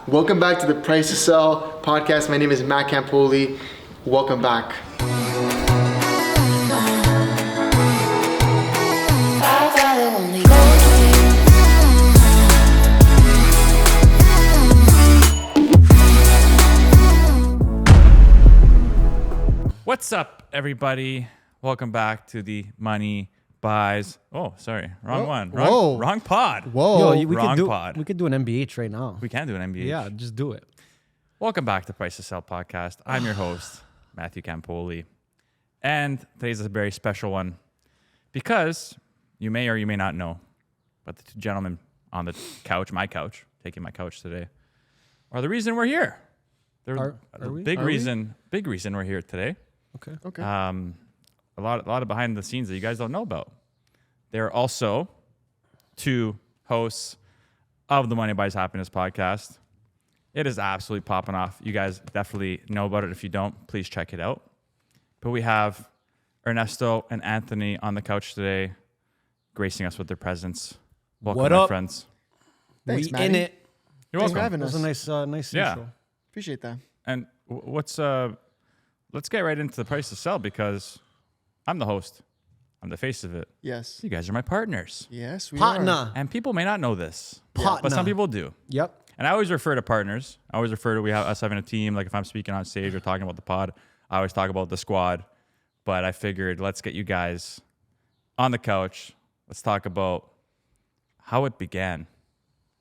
Welcome back to the Price to Sell podcast. My name is Matt Campoli. Welcome back. What's up, everybody? Welcome back to the Money Buys. Oh, sorry, wrong one. Wrong pod. Whoa, we could do an MBH right now. We can do an MBA. Yeah, just do it. Welcome back to Price to Sell podcast. I'm your host, Matthew Campoli, and today's a very special one because you may or you may not know, but the two gentlemen on the couch, my couch, taking my couch today, are the reason we're here. They're big reason we're here today. Okay. A lot of behind the scenes that you guys don't know about. They're also two hosts of the Money Buys Happiness podcast. It is absolutely popping off. You guys definitely know about it. If you don't, please check it out. But we have Ernesto and Anthony on the couch today, gracing us with their presence. Welcome, What my up? friends. Thanks, We Matty. in it. You're Thanks welcome. for having That us. was a nice Yeah. intro. Appreciate that. And let's get right into the Price to Sell because I'm the host. I'm the face of it. Yes. You guys are my partners. Yes, we are. Partner. And people may not know this, Partner. but some people do. Yep. And I always refer to partners. I always refer to us having a team. Like if I'm speaking on stage or talking about the pod, I always talk about the squad. But I figured let's get you guys on the couch. Let's talk about how it began.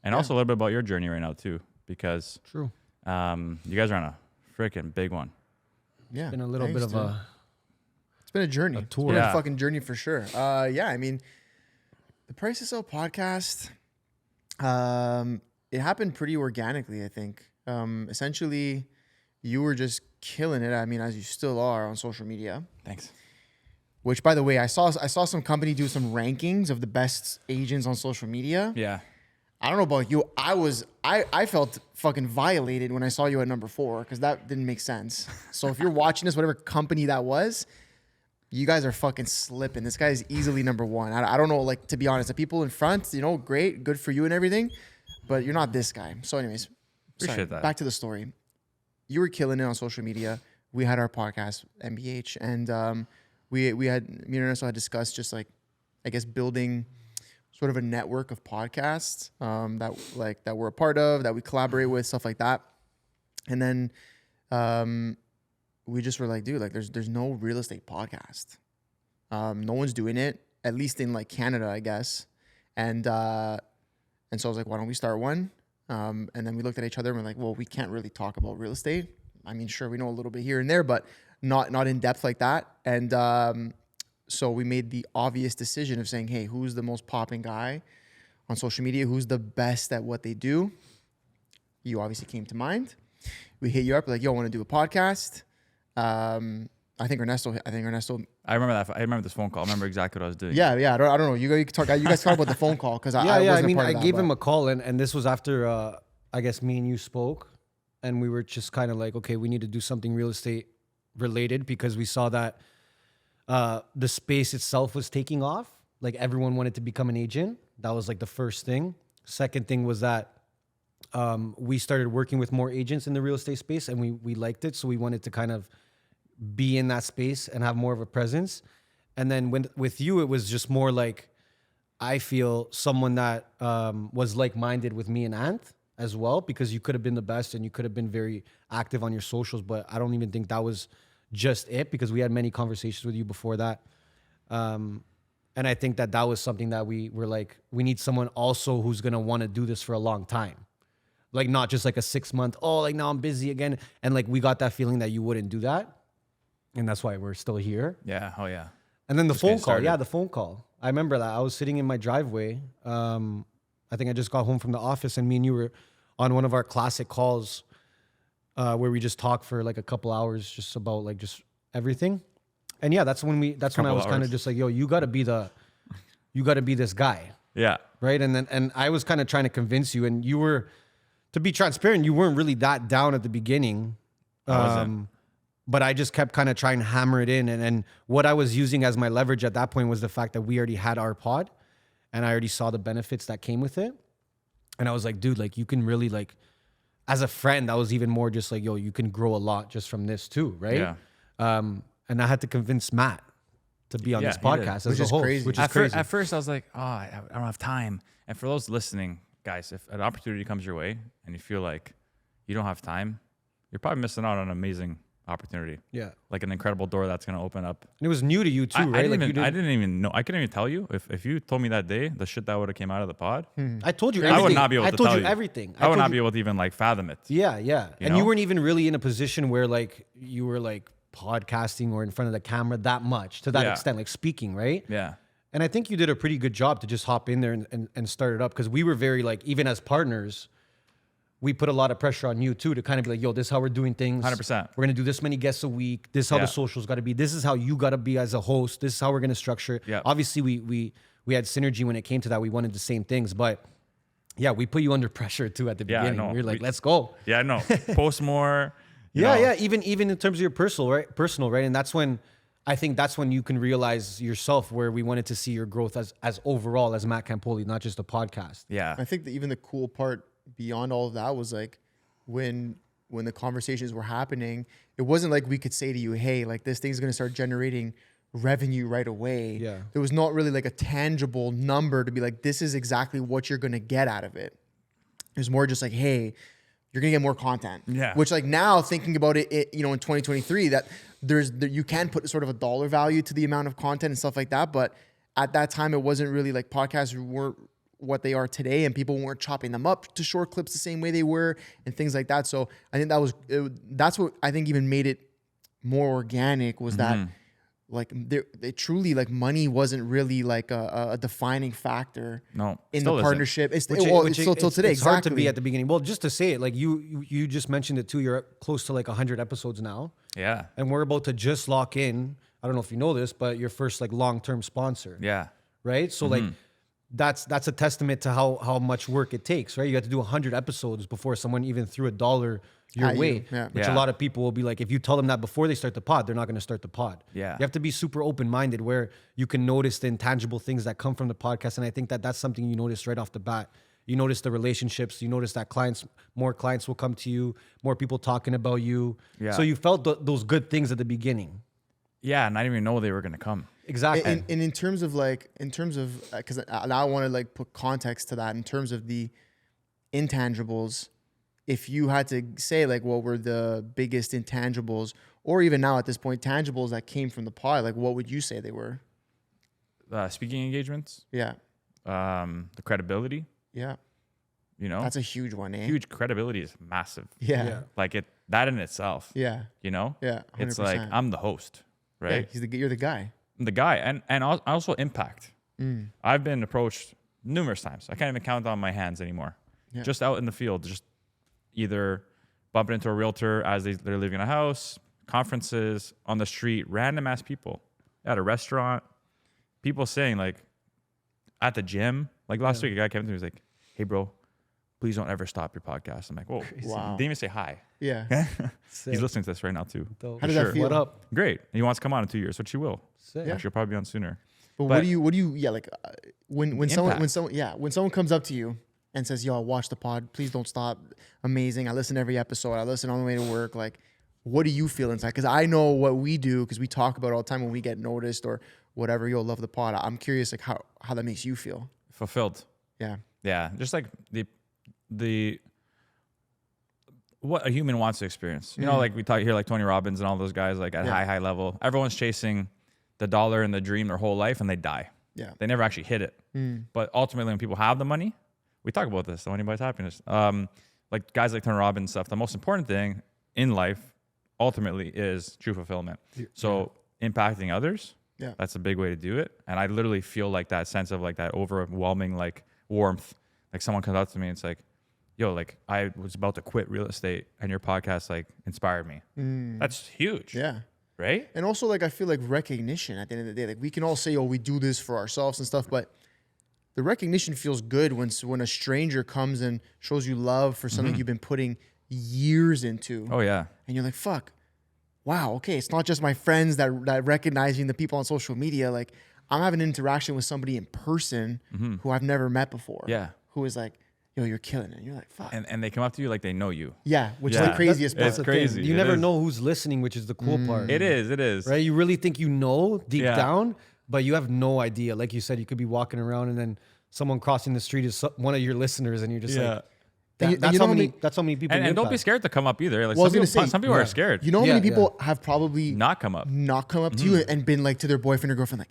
And also a little bit about your journey right now too, because True. you guys are on a freaking big one. Yeah. Been a little thanks, bit of dude. a It's been a journey. a tour. It's been Yeah. a fucking journey for sure. Yeah, I mean, the Price to Sell podcast, it happened pretty organically, I think. Essentially, you were just killing it. I mean, as you still are on social media. Thanks. Which, by the way, I saw some company do some rankings of the best agents on social media. Yeah. I don't know about you. I felt fucking violated when I saw you at number 4 because that didn't make sense. So if you're watching this, whatever company that was, you guys are fucking slipping. This guy is easily number 1. I don't know, like, to be honest, the people in front, great, good for you and everything, but you're not this guy. So anyways, Appreciate that. Back to the story. You were killing it on social media. We had our podcast, MBH, and me and Ernesto had discussed just like, I guess, building sort of a network of podcasts that we're a part of, that we collaborate with, stuff like that. And then we just were like, dude, like there's no real estate podcast. No one's doing it, at least in like Canada, I guess. And so I was like, why don't we start one? And then we looked at each other and we're like, well, we can't really talk about real estate. I mean, sure, we know a little bit here and there, but not in depth like that. And so we made the obvious decision of saying, hey, who's the most popping guy on social media? Who's the best at what they do? You obviously came to mind. We hit you up like, yo, I want to do a podcast. I think Ernesto. I remember that. I remember this phone call. I remember exactly what I was doing. Yeah. I don't know. You guys talk about the phone call because I wasn't a part of that, I gave him a call and this was after I guess me and you spoke, and we were just kind of like, okay, we need to do something real estate related because we saw that the space itself was taking off. Like everyone wanted to become an agent. That was like the first thing. Second thing was that we started working with more agents in the real estate space, and we liked it, so we wanted to kind of be in that space and have more of a presence. And then with you, it was just more like, I feel someone that was like-minded with me and Ant as well, because you could have been the best and you could have been very active on your socials, but I don't even think that was just it, because we had many conversations with you before that. And I think that was something that we were like, we need someone also who's going to want to do this for a long time. Like not just like a 6 month, like now I'm busy again. And like, we got that feeling that you wouldn't do that. And that's why we're still here. Yeah. Oh yeah. And then the Just phone getting call. started. Yeah, the phone call. I remember that. I was sitting in my driveway. I think I just got home from the office, and me and you were on one of our classic calls where we just talked for like a couple hours just about like just everything. And yeah, that's when I was kind of just like, yo, you gotta be this guy. Yeah. Right. And I was kind of trying to convince you, and you were, to be transparent, you weren't really that down at the beginning. I wasn't. But I just kept kind of trying to hammer it in. And what I was using as my leverage at that point was the fact that we already had our pod, and I already saw the benefits that came with it. And I was like, dude, like you can really like as a friend, that was even more just like, yo, you can grow a lot just from this too, right? Yeah. And I had to convince Matt to be on Yeah, this he did. podcast as Which a is host, crazy. which is crazy. At first, I was like, oh, I don't have time. And for those listening, guys, if an opportunity comes your way and you feel like you don't have time, you're probably missing out on an amazing opportunity. Yeah. Like an incredible door that's going to open up. And it was new to you too, right? I didn't even know. I couldn't even tell you. If you told me that day, the shit that would have came out of the pod, I told you I everything. would not be able to told tell you you everything. I would told not you- be able to even like fathom it. Yeah, yeah. And know? you weren't even really in a position where like you were like podcasting or in front of the camera that much to that Yeah. extent, like speaking, right? Yeah. And I think you did a pretty good job to just hop in there and start it up, because we were very like, even as partners, we put a lot of pressure on you too to kind of be like, yo, this is how we're doing things. 100%. We're going to do this many guests a week. This is how Yeah. the socials got to be. This is how you got to be as a host. This is how we're going to structure it. Yeah. Obviously, we had synergy when it came to that. We wanted the same things, but yeah, we put you under pressure too at the Yeah, I beginning. know. We were like, We- let's go. Yeah. No. Post more. you Yeah, know. yeah. Even in terms of your personal, right? And that's when I think that's when you can realize yourself where we wanted to see your growth as overall as Matt Campoli, not just a podcast. Yeah. I think that even the cool part beyond all of that was like when the conversations were happening, it wasn't like we could say to you, hey, like this thing's gonna start generating revenue right away. Yeah. There was not really like a tangible number to be like, this is exactly what you're gonna get out of it. It was more just like, hey, you're gonna get more content. Yeah. Which like now thinking about it, you know, in 2023, that you can put sort of a dollar value to the amount of content and stuff like that. But at that time, it wasn't really like podcasts weren't what they are today, and people weren't chopping them up to short clips the same way they were and things like that. So I think that's what I think even made it more organic was that like they truly like money wasn't really like a defining factor No. in still the isn't. partnership. It's Which still till today. It's exactly. hard to be at the beginning. Well, just to say it, like you just mentioned it too. You're close to like 100 episodes now, Yeah. and we're about to just lock in. I don't know if you know this, but your first like long-term sponsor, Yeah. right? So like that's a testament to how much work it takes, right? You have to do 100 episodes before someone even threw a dollar your At you, way, yeah. which Yeah. a lot of people will be like, if you tell them that before they start the pod, they're not going to start the pod. Yeah. You have to be super open-minded where you can notice the intangible things that come from the podcast. And I think that that's something you notice right off the bat. You notice the relationships. You notice that more clients will come to you, more people talking about you. Yeah. So you felt those good things at the beginning. Yeah. And I didn't even know they were going to come. Exactly. And in terms of because now I want to like put context to that in terms of the intangibles. If you had to say like what were the biggest intangibles, or even now at this point tangibles that came from the pod, like what would you say they were? Speaking engagements, Yeah, the credibility, yeah, you know, that's a huge one, eh? huge credibility is massive. Yeah, Yeah. Like that in itself, yeah, you know, yeah. 100%. it's like I'm the host, right? Yeah, you're the guy. I'm the guy, and also impact. I've been approached numerous times. I can't even count on my hands anymore. Yeah. Just out in the field, just either bumping into a realtor as they're leaving a house, conferences, on the street, random ass people at a restaurant, people saying like at the gym. Like last week, a guy came to me and was like, "Hey, bro, please don't ever stop your podcast." I'm like, "Whoa!" Wow. Didn't even say hi. Yeah. He's listening to this right now too. Dope. How does sure. that feel? What up? Great. He wants to come on in 2 years, which he will. Sick. Yeah. Actually, he'll probably be on sooner. But But- what do you yeah, like when someone Impact. when someone comes up to you and says, "Yo, I watched the pod. Please don't stop. Amazing. I listen to every episode. I listen on the way to work." Like, what do you feel inside? Because I know what we do because we talk about it all the time when we get noticed or whatever. Yo, love the pod. I'm curious, like how that makes you feel. Fulfilled. Yeah. Yeah, just like the what a human wants to experience. You know, like we talk here, like Tony Robbins and all those guys, like at Yeah. high level. Everyone's chasing the dollar and the dream their whole life, and they die. Yeah. They never actually hit it. But ultimately, when people have the money, we talk about this. The money buys happiness. Like guys like Tony Robbins and stuff. The most important thing in life, ultimately, is true fulfillment. So impacting others. Yeah. That's a big way to do it. And I literally feel like that sense of like that overwhelming like warmth. Like someone comes up to me and it's like, yo, like I was about to quit real estate and your podcast like inspired me. That's huge. Yeah. Right? And also, like, I feel like recognition at the end of the day. Like, we can all say, "Oh, we do this for ourselves and stuff," but the recognition feels good when a stranger comes and shows you love for something you've been putting years into. Oh yeah. And you're like, "Fuck, wow, okay." It's not just my friends that recognizing the people on social media. Like, I'm having an interaction with somebody in person who I've never met before. Yeah. Who is like yo, you're killing it. And you're like, fuck. And they come up to you like they know you. Yeah, which is the craziest part. It's crazy. You It never is. know who's listening, which is the cool part. It is. Right? You really think you know deep Yeah. down, but you have no idea. Like you said, you could be walking around and then someone crossing the street is one of your listeners, and you're just like, And that's you know how how many. many- That's how many people. And you don't be impact. scared to come up either. Like Well, I was gonna some people say, are scared. You know how Yeah, many people have probably not come up. to you and been like to their boyfriend or girlfriend like,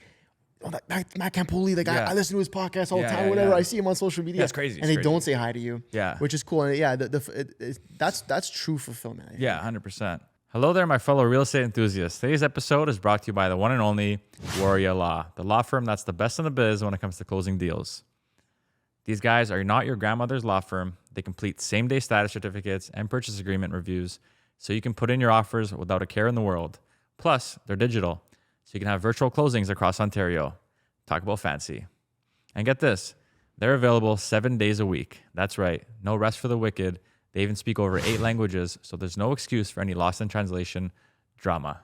oh, that Matt Campoli, like Yeah. I listen to his podcast all the Yeah, time, yeah, whatever. yeah. I see him on social media. That's crazy. And It's they crazy. don't say hi to you. Yeah. Which is cool. And yeah, that's true fulfillment. I think. Yeah, 100%. Hello there, my fellow real estate enthusiasts. Today's episode is brought to you by the one and only Waryah Law, the law firm that's the best in the biz when it comes to closing deals. These guys are not your grandmother's law firm. They complete same-day status certificates and purchase agreement reviews so you can put in your offers without a care in the world. Plus, they're digital, so you can have virtual closings across Ontario. Talk about fancy. And get this, they're available 7 days a week. That's right, no rest for the wicked. They even speak over 8 languages, so there's no excuse for any lost in translation drama.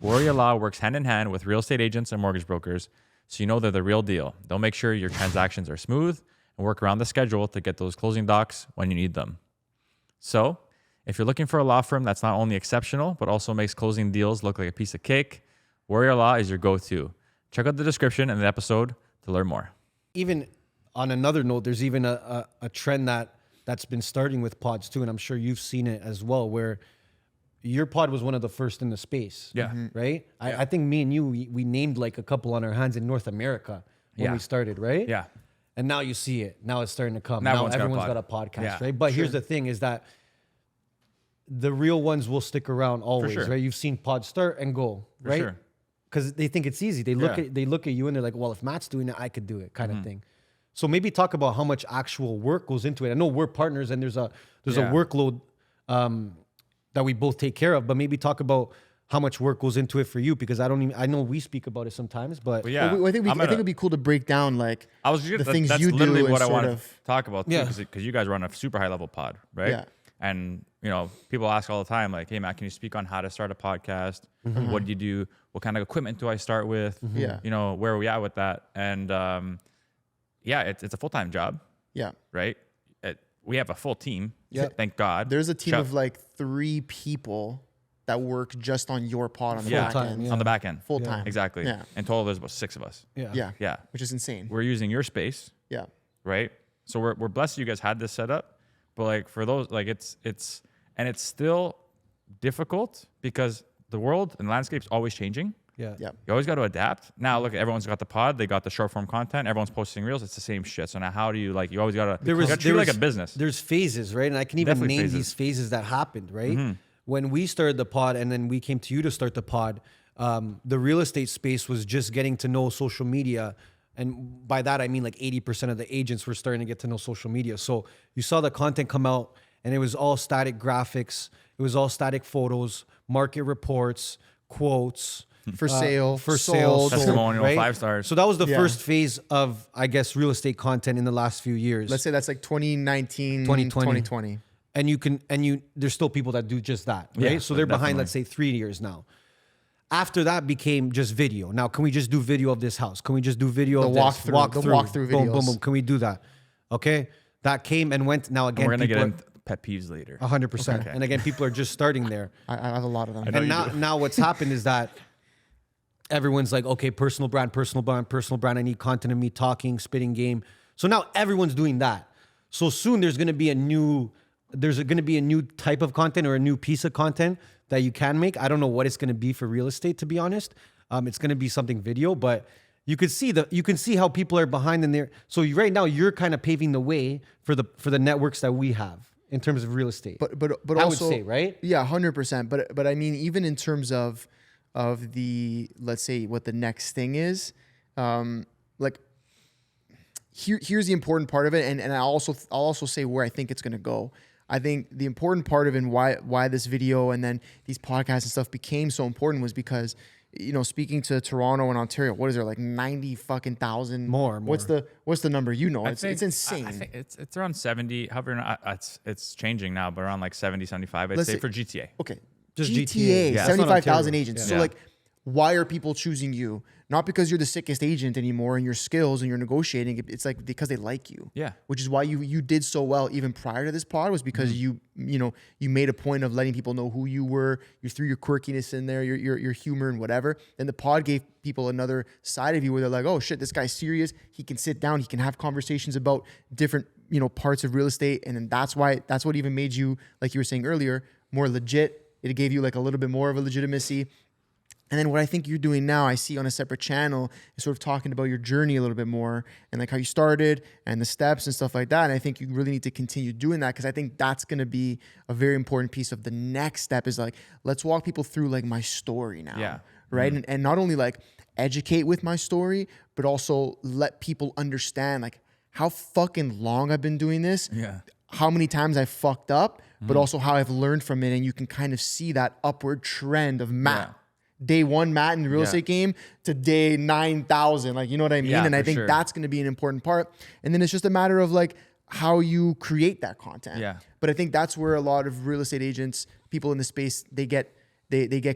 Waryah Law works hand in hand with real estate agents and mortgage brokers, so you know they're the real deal. They'll make sure your transactions are smooth and work around the schedule to get those closing docs when you need them. So, if you're looking for a law firm that's not only exceptional, but also makes closing deals look like a piece of cake, Waryah Law is your go-to. Check out the description in the episode to learn more. Even on another note, there's even a trend that's been starting with pods too, and I'm sure you've seen it as well, where your pod was one of the first in the space. Yeah. Mhm. Right? I think me and you, we named like a couple on our hands in North America when Yeah. we started, right? Yeah. And now you see it. Now it's starting to come. Now Now everyone's got a everyone's got a podcast, Yeah, right? But here's the thing is that the real ones will stick around always, sure. right? You've seen pods start and go, right? sure. Because they think it's easy. They look Yeah. at you and they're like, well, if Matt's doing it, I could do it, kind Mm-hmm. of thing. So maybe talk about how much actual work goes into it. I know we're partners and there's a Yeah. workload that we both take care of, but maybe talk about how much work goes into it for you, because I know we speak about it sometimes, but But yeah, Well, I think it'd be cool to break down like I was the things that's you do literally and what I sort wanted of to talk about too, Yeah. because you guys run a super high level pod, right? Yeah. And people ask all the time, like, "Hey, Matt, can you speak on how to start a podcast? What do you do? What kind of equipment do I start with? Yeah. Where are we at with that?" And it's a full time job, yeah. right? We have a full team. Yeah. Thank God. There's a team Shout- of like 3 people that work just on your pod on the yeah, back Full-time, end. yeah. on the back end, Full time. exactly. Yeah. In total, there's about 6 of us. yeah. Yeah. Yeah, Which is insane. we're using your space. Yeah. Right? So we're blessed you guys had this set up, but like for those, like it's still difficult because the world and landscape's always changing. Yeah. Yeah. You always got to adapt. Now look, everyone's got the pod, they got the short form content, everyone's posting reels. It's the same shit. So now how do you you always got to treat it like a business. There's phases, right? And I can even Definitely name phases. these phases that happened, right? When we started the pod and then we came to you to start the pod, the real estate space was just getting to know social media. And by that, I mean like 80% of the agents were starting to get to know social media. So you saw the content come out and it was all static graphics. It was all static photos, market reports, quotes. For sale. For sold, sale, Testimonial, 5 stars. So that was the Yeah. first phase of, I guess, real estate content in the last few years. Let's say that's like 2019, 2020. 2020. And there's still people that do just that, right? Yeah, So they're behind, definitely. let's say, 3 years now. After that became just video. Now, can we just do video of this house? Can we just do video of this? walkthrough, the walkthrough Boom, boom, videos. boom. Can we do that? Okay. That came and went. Now again, We're gonna get people into pet peeves later. are 100%. And again, people are just starting there. I have a lot of them. And now what's happened is that everyone's like, okay, personal brand. I need content of me talking, spitting game. So now everyone's doing that. So soon there's going to be a new type of content or a new piece of content that you can make. I don't know what it's going to be for real estate, to be honest. It's going to be something video, but you can see how people are behind in there. So right now you're kind of paving the way for the networks that we have in terms of real estate. But I also, would say, right? Yeah, 100%. But I mean, even in terms of the, let's say what the next thing is, here's the important part of it, and I'll also say where I think it's gonna go. I think the important part of it and why this video and then these podcasts and stuff became so important was because, speaking to Toronto and Ontario, what is there, like 90 fucking thousand? More. What's the number? It's insane. I think it's around 70. However, it's changing now, but around like 70, 75. I'd Let's say say- for GTA. Okay. Just GTA, GTA. Yeah. 75,000 Ontario. agents. Yeah. So Yeah. like why are people choosing you? Not because you're the sickest agent anymore and your skills and you're negotiating. It's like because they like you. Yeah. Which is why you did so well even prior to this pod, was because you made a point of letting people know who you were. You threw your quirkiness in there, your humor and whatever. And the pod gave people another side of you where they're like, oh shit, this guy's serious. He can sit down. He can have conversations about different parts of real estate. And then that's what even made you, like you were saying earlier, more legit. It gave you like a little bit more of a legitimacy. And then what I think you're doing now, I see on a separate channel, is sort of talking about your journey a little bit more and like how you started and the steps and stuff like that. And I think you really need to continue doing that, because I think that's going to be a very important piece of the next step, is like, let's walk people through like my story now. Yeah. Right. And not only like educate with my story, but also let people understand like how fucking long I've been doing this. Yeah. How many times I fucked up, but also how I've learned from it. And you can kind of see that upward trend of Matt. Yeah. Day one Matt in the real estate game to day 9,000. Like, you know what I mean? Yeah, and I for think sure. that's going to be an important part. And then it's just a matter of like how you create that content. Yeah. But I think that's where a lot of real estate agents, people in the space, they get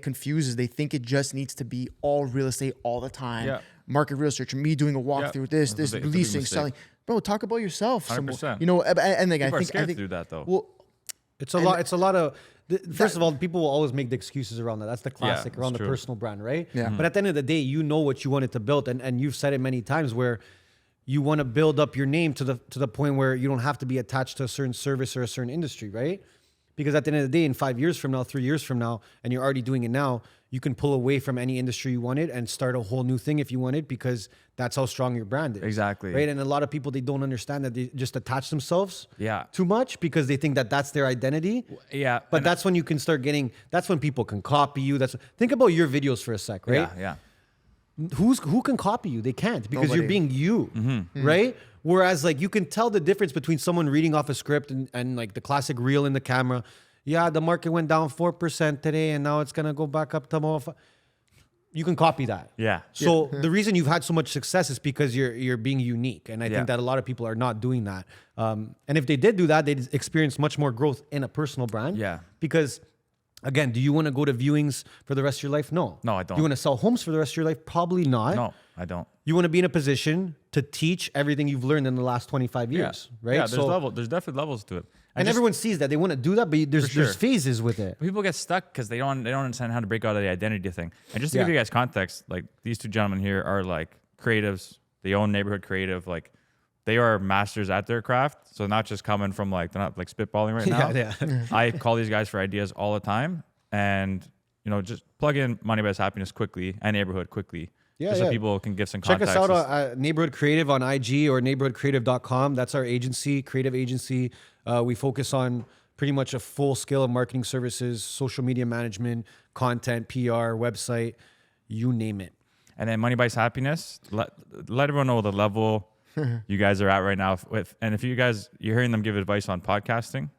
confused, is they think it just needs to be all real estate all the time. Yeah. Market research, me doing a walkthrough, this It's a big leasing, mistake. selling. Bro, talk about yourself. 100%. And like, People I are think, scared to do that though. well, It's a lot of. First of all, people will always make the excuses around that. That's the classic around the true. personal brand, right? Yeah. But at the end of the day, you know what you wanted to build, and you've said it many times where you want to build up your name to the point where you don't have to be attached to a certain service or a certain industry, right? Because at the end of the day, in 5 years from now, 3 years from now, and you're already doing it now, you can pull away from any industry you wanted and start a whole new thing if you wanted, because that's how strong your brand is. Exactly. Right. And a lot of people, they don't understand that they just attach themselves Yeah. too much because they think that that's their identity. Yeah. But and that's when you can start getting, that's when people can copy you. Think about your videos for a sec, right? Yeah. Who can copy you? They can't, because you're Nobody. being you, right? Whereas like you can tell the difference between someone reading off a script and like the classic reel in the camera. Yeah, the market went down 4% today and now it's going to go back up to more. You can copy that. Yeah. So the reason you've had so much success is because you're being unique. And I Yeah. think that a lot of people are not doing that. And if they did do that, they'd experience much more growth in a personal brand. Yeah. Because again, do you want to go to viewings for the rest of your life? No. No, I don't. Do you want to sell homes for the rest of your life? Probably not. No, I don't. You want to be in a position to teach everything you've learned in the last 25 years, right? Yeah, there's definitely levels to it. And just- everyone sees that. They want to do that, but there's sure. phases with it. people get stuck because they don't understand how to break out of the identity thing. And just to give Yeah. you guys context, like these two gentlemen here are like creatives. They own Neighborhood Creative. Like they are masters at their craft. So not just coming from like, they're not like spitballing right now. Yeah. I call these guys for ideas all the time, and just plug in Money Buys Happiness quickly and Neighborhood quickly. Yeah, just so yeah. people can give some Check context. us out at Neighborhood Creative on IG or neighborhoodcreative.com. That's our agency, creative agency. We focus on pretty much a full scale of marketing services, social media management, content, PR, website, you name it. And then Money Buys Happiness. Let everyone know the level you guys are at right now. And if you're hearing them give advice on podcasting,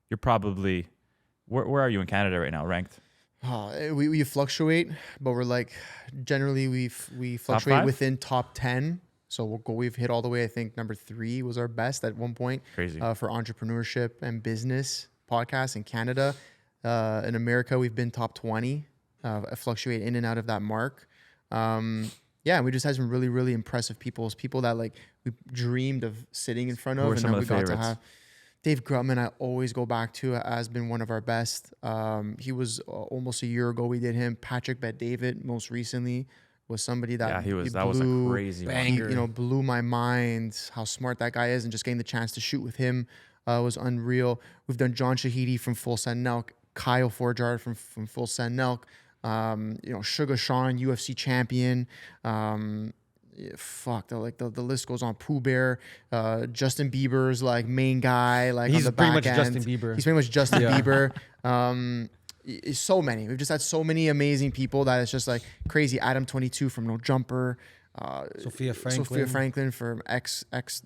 you're probably where are you in Canada right now ranked? We fluctuate, but we're like generally we fluctuate five? within top 10. So we've hit all the way. I think number 3 was our best at one point. Crazy. For entrepreneurship and business podcasts in Canada. In America, we've been top 20. Fluctuate in and out of that mark. Yeah, we just had some really, really impressive people that like we dreamed of sitting in front of, Who are and some then of we the got to favorites? have. Dave Grutman, I always go back to, has been one of our best. He was almost a year ago. We did him. Patrick Bet-David, most recently, was somebody that Yeah, he was. That was a crazy one. Banger. blew my mind how smart that guy is, and just getting the chance to shoot with him was unreal. We've done John Shahidi from Full Send Nelk, Kyle Forjard from Full Send Nelk, Sugar Sean, UFC champion. The list goes on. Pooh Bear, Justin Bieber's like main guy, like He's on the pretty back much end. Justin Bieber. He's pretty much Justin Yeah. Bieber. So many. We've just had so many amazing people that it's just like crazy. Adam 22 from No Jumper. Sophia Franklin from ex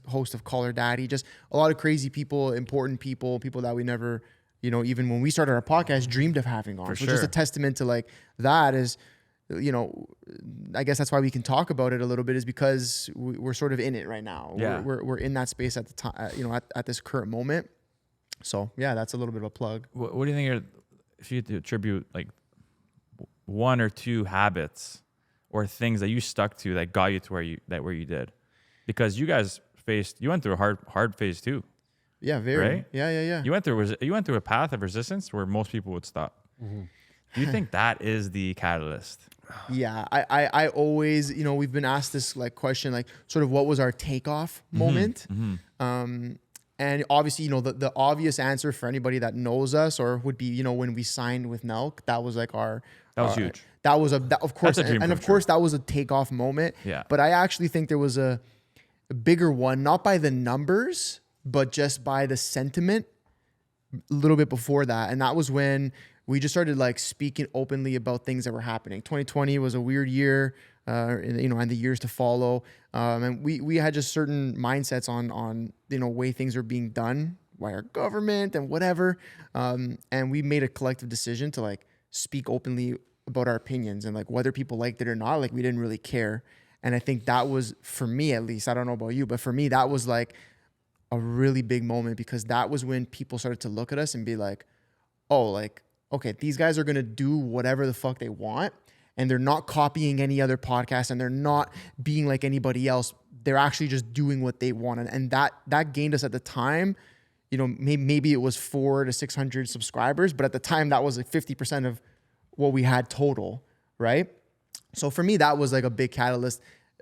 host of Call Her Daddy. Just a lot of crazy people, important people that we never, even when we started our podcast, dreamed of having on. For So just sure. a testament to like that is, I guess that's why we can talk about it a little bit, is because we're sort of in it right now. Yeah. We're in that space at the time, at this current moment. So yeah, that's a little bit of a plug. What do you think if you had to attribute like one or two habits or things that you stuck to that got you to where you did? Because you guys you went through a hard phase too. Yeah, very. Right? Yeah. You went through a path of resistance where most people would stop. Mm-hmm. Do you think that is the catalyst? Yeah, I always, we've been asked this like question, like sort of what was our takeoff moment? And obviously, the obvious answer for anybody that knows us or would be, when we signed with Nelk, that was like That was huge. That was of course, That's a dream and come of course that was a takeoff moment. Yeah. But I actually think there was a bigger one, not by the numbers, but just by the sentiment a little bit before that. And that was when we just started like speaking openly about things that were happening. 2020 was a weird year, and the years to follow. And we had just certain mindsets on way things are being done by our government and whatever. And we made a collective decision to like speak openly about our opinions, and like whether people liked it or not, like we didn't really care. And I think that was, for me at least, I don't know about you, but for me, that was like a really big moment, because that was when people started to look at us and be like, oh, like, okay, these guys are going to do whatever the fuck they want, and they're not copying any other podcast, and they're not being like anybody else. They're actually just doing what they want. And that gained us at the time, maybe it was 400 to 600 subscribers, but at the time that was like 50% of what we had total, right? So for me, that was like a big catalyst,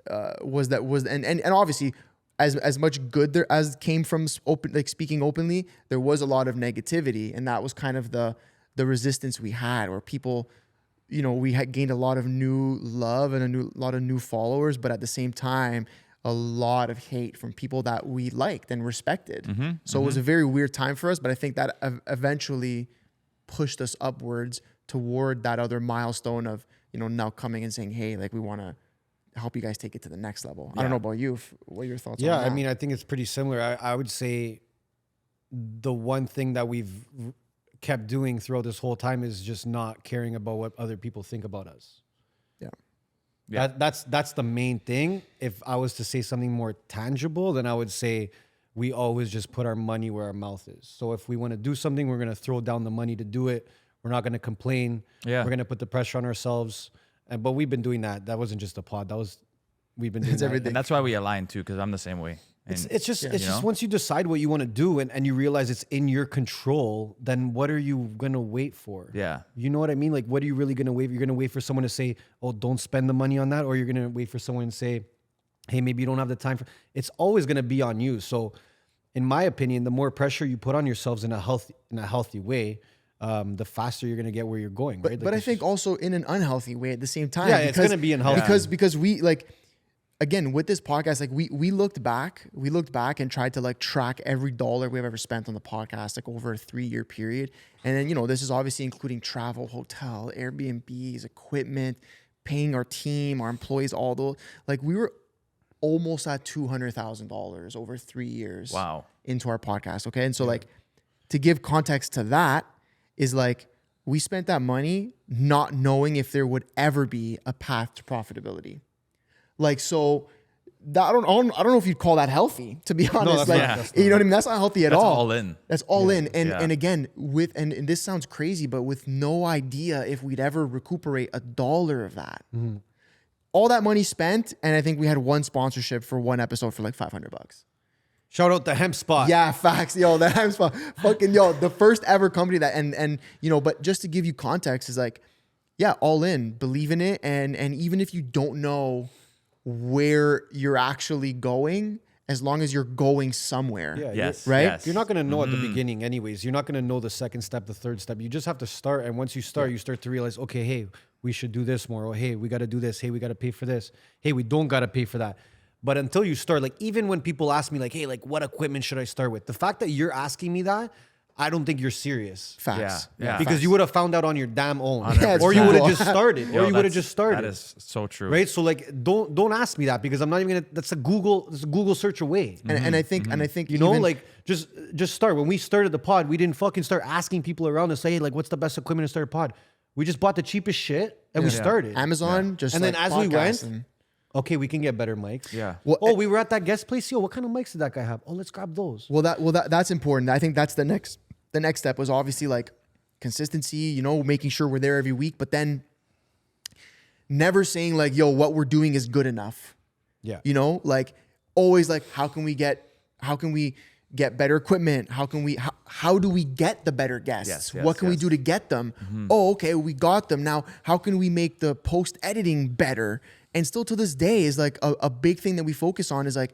and obviously as much good there as came from speaking openly, there was a lot of negativity, and that was kind of the resistance we had, where people, we had gained a lot of new love and a lot of new followers, but at the same time, a lot of hate from people that we liked and respected. It was a very weird time for us, but I think that eventually pushed us upwards toward that other milestone of, now coming and saying, hey, like we want to help you guys take it to the next level. I don't know about you. What are your thoughts on that? Yeah, I mean, I think it's pretty similar. I would say the one thing that we've kept doing throughout this whole time is just not caring about what other people think about us. Yeah. That's the main thing. If I was to say something more tangible, then I would say we always just put our money where our mouth is. So if we want to do something, we're going to throw down the money to do it. We're not going to complain. Yeah. We're going to put the pressure on ourselves. But we've been doing that. That wasn't just a pod. We've been doing that. And that's why we align too, because I'm the same way. And It's just once you decide what you want to do and you realize it's in your control, then what are you going to wait for? Yeah. You know what I mean? Like, what are you really going to wait? You're going to wait for someone to say, oh, don't spend the money on that. Or you're going to wait for someone to say, hey, maybe you don't have the time for. It's always going to be on you. So in my opinion, the more pressure you put on yourselves in a healthy way, the faster you're going to get where you're going. Right? But I think also in an unhealthy way at the same time. Yeah, it's going to be unhealthy. Because we like, again, with this podcast, like we looked back and tried to like track every dollar we've ever spent on the podcast, like over a 3-year period. And then, this is obviously including travel, hotel, Airbnbs, equipment, paying our team, our employees, all those. Like we were almost at $200,000 over 3 years. Wow. Into our podcast. Okay. And so like, to give context to that is like, we spent that money not knowing if there would ever be a path to profitability. Like, so that, I don't know if you'd call that healthy, to be honest. You know what I mean? That's not healthy at all. That's all in. That's all in. And again, and this sounds crazy, but with no idea if we'd ever recuperate $1 of that. Mm-hmm. All that money spent, and I think we had one sponsorship for one episode for like $500. Shout out the Hemp Spot. Yeah, facts. Yo, the Hemp Spot. Fucking the first ever company that, and but just to give you context is like, yeah, all in, believe in it. And even if you don't know where you're actually going, as long as you're going somewhere. Yeah, yes. Right? Yes. You're not going to know at the beginning anyways. You're not going to know the second step, the third step. You just have to start. And once you start, you start to realize, okay, hey, we should do this more. Or, hey, we got to do this. Hey, we got to pay for this. Hey, we don't got to pay for that. But until you start, like even when people ask me like, hey, like what equipment should I start with? The fact that you're asking me that, I don't think you're serious. Facts. Yeah. Because Facts. you would have found out on your damn own. Yeah, or you would have just started. Yo, or you would have just started. That is so true. Right? So like don't ask me that, because I'm not even gonna, that's a Google search away. And I think You know, like just start. When we started the pod, we didn't fucking start asking people around to say, hey, like what's the best equipment to start a pod? We just bought the cheapest shit and we started. Amazon, just and like then as we went, podcasting. okay, we can get better mics. Yeah. Well, we were at that guest place. Yo, what kind of mics did that guy have? Oh, let's grab those. That's important. I think that's the next step was obviously like consistency, making sure we're there every week. But then never saying like, yo, what we're doing is good enough. Yeah. You know, like always like, how can we get better equipment? How do we get the better guests? Yes, what can we yes. do to get them? Oh, okay, we got them. Now, how can we make the post editing better? And still to this day is like a big thing that we focus on is like,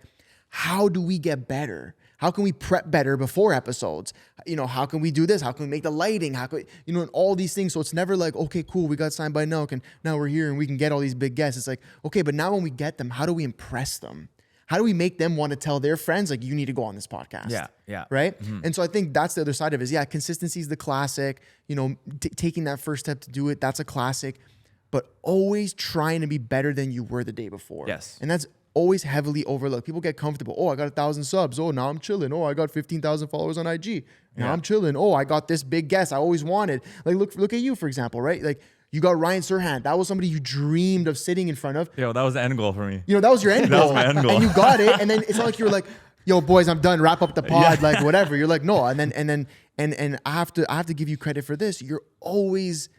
how do we get better? How can we prep better before episodes? You know, how can we do this? How can we make the lighting? How can we, you know, and all these things. So it's never like, okay, cool, we got signed by Nelk and now we're here and we can get all these big guests. It's like, okay, but now when we get them, how do we impress them? How do we make them want to tell their friends, like, you need to go on this podcast? Yeah. Right? And so I think that's the other side of it is, yeah, consistency is the classic. You know, taking that first step to do it, that's a classic. But always trying to be better than you were the day before. Yes. And that's always heavily overlooked. People get comfortable. Oh, I got 1,000 subs. Oh, now I'm chilling. Oh, I got 15,000 followers on IG. Now I'm chilling. Oh, I got this big guest I always wanted. Like, look at you, for example, right? Like, you got Ryan Serhant. That was somebody you dreamed of sitting in front of. Yo, that was the end goal for me. You know, that was your end goal. That was my end goal. And you got it. And then it's not like you were like, yo, boys, I'm done. Wrap up the pod, like whatever. You're like, no. And I have to give you credit for this. You're always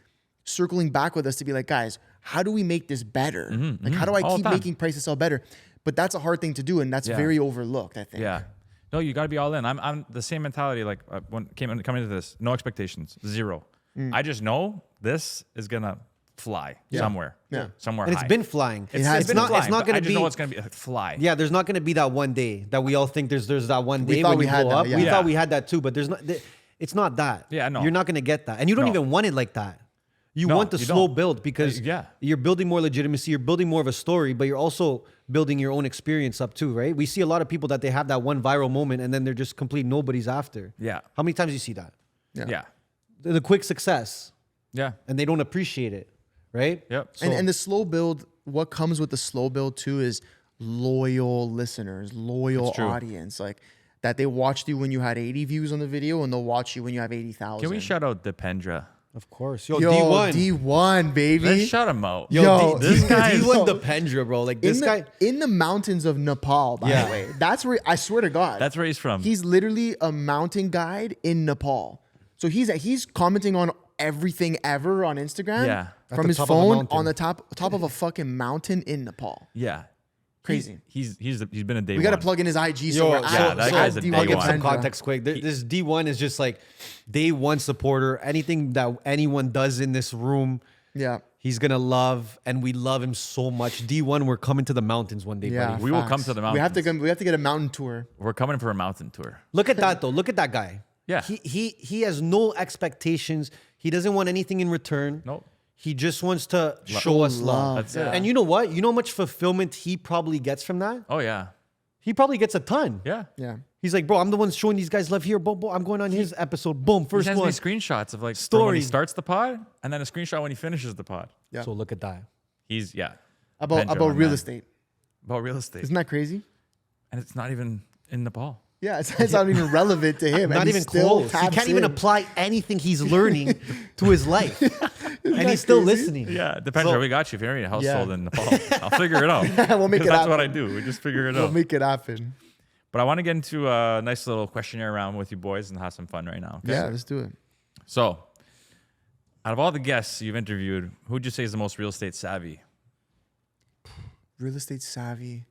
circling back with us to be like, guys, how do we make this better? Like, how do I keep making Price to Sell better? But that's a hard thing to do, and that's very overlooked, I think. Yeah. No, you got to be all in. I'm the same mentality. Like when coming into this, no expectations, zero. I just know this is gonna fly somewhere. Yeah. Somewhere. And high. it's been flying. It's It's not flying, going but I to just be. know it's gonna be fly. Yeah, there's not going to be that one day that we all think there's that one We day thought when we you had blow that, up. yeah. We Yeah. thought we had that too, but there's not. It's not that. Yeah, no. You're not going to get that, and you don't No. even want it like that. You No, want the you slow don't. build because you're building more legitimacy. You're building more of a story, but you're also building your own experience up too, right? We see a lot of people that they have that one viral moment and then they're just complete nobodies after. Yeah. How many times do you see that? Yeah. The quick success, Yeah. and they don't appreciate it, right? Yep. And the slow build, what comes with the slow build too is loyal listeners, loyal true. audience. Like, that they watched you when you had 80 views on the video and they'll watch you when you have 80,000. Can we shout out Dependra? Of course. Yo, Yo, D1. D1, baby. Let's shout him out. Yo, this guy is D1 Dependra, bro. Like this guy. in the mountains of Nepal, by the way. That's where, I swear to God. That's where he's from. He's literally a mountain guide in Nepal. So he's commenting on everything ever on Instagram Yeah. At from the his top of a phone mountain. on the top of a fucking mountain in Nepal. yeah. Crazy. He's been a day We got to one. plug in his IG. Yo, So yeah, that guy's a day I'll give one. some context quick. This D1 is just like day one supporter. Anything that anyone does in this room, Yeah. he's gonna love, and we love him so much. D1, we're coming to the mountains one day, Yeah. buddy. We will facts. come to the We have to mountains. we have to get a mountain tour. We're coming for a mountain tour. Look at that though. Look at that guy. Yeah. He has no expectations. He doesn't want anything in return. Nope. He just wants to show us love. That's it. And you know what? You know how much fulfillment he probably gets from that? Oh yeah. He probably gets a ton. Yeah. Yeah. He's like, bro, I'm the one showing these guys love here. Boom, boom. I'm going on his episode. Boom, He first sends one. me screenshots of like from Story. when he starts the pod, and then a screenshot when he finishes the pod. Yeah. So look at that. He's About Dependra, my real man. estate. About real estate, Isn't that crazy? and it's not even in Nepal. Yeah, it's not even relevant to him. Not and he even still close. He taps can't even in. apply anything he's learning to his life. And he's still crazy? listening. Yeah, depends. So- we got you. If you're in a household Yeah. in Nepal, I'll figure it out. We'll make it That's happen. what I do. We just figure it We'll out. make it happen. But I want to get into a nice little questionnaire round with you boys and have some fun right now. Okay? Yeah, let's do it. So, out of all the guests you've interviewed, who would you say is the most real estate savvy? Real estate savvy.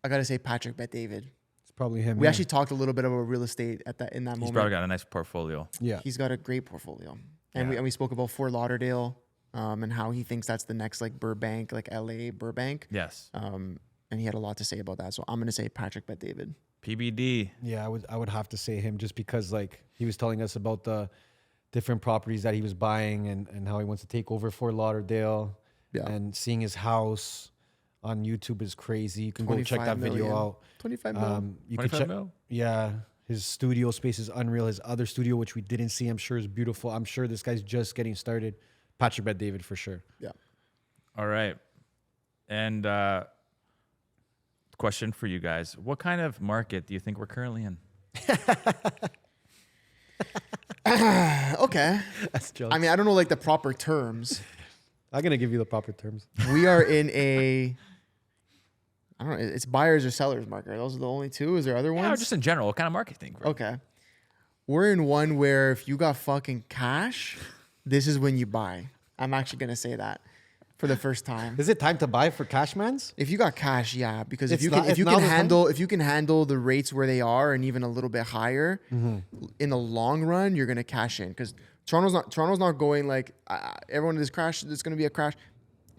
I gotta say Patrick Bet David. It's probably him. We yeah. actually talked a little bit about real estate in that He's moment. probably got a nice portfolio. Yeah. He's got a great portfolio, and Yeah. we spoke about Fort Lauderdale, and how he thinks that's the next like Burbank, like LA Burbank. Yes. And he had a lot to say about that. So I'm gonna say Patrick Bet David. PBD. Yeah, I would have to say him just because like he was telling us about the different properties that he was buying and how he wants to take over Fort Lauderdale. Yeah. And seeing his house on YouTube is crazy. You can go check 25 that video million. out. 25 mil. You can 25 check. mil? Yeah, his studio space is unreal. His other studio, which we didn't see, I'm sure is beautiful. I'm sure this guy's just getting started. Patrick Bet David for sure. Yeah. All right. And question for you guys. What kind of market do you think we're currently in? Okay. That's jokes. I mean, I don't know like the proper terms. I'm gonna give you the proper terms. We are in a. I don't know. It's buyers or sellers market. Those are the only two. Is there other ones? Yeah, just in general. What kind of market do you think we're in? Okay. We're in one where if you got fucking cash, this is when you buy. I'm actually gonna say that. for the first time. Is it time to buy for Cashmans? If you got cash, yeah, because It's not- it's now if you can handle the rates where they are and even a little bit higher, in the long run, you're gonna cash in because Toronto's not going like everyone in this crash. There's gonna be a crash.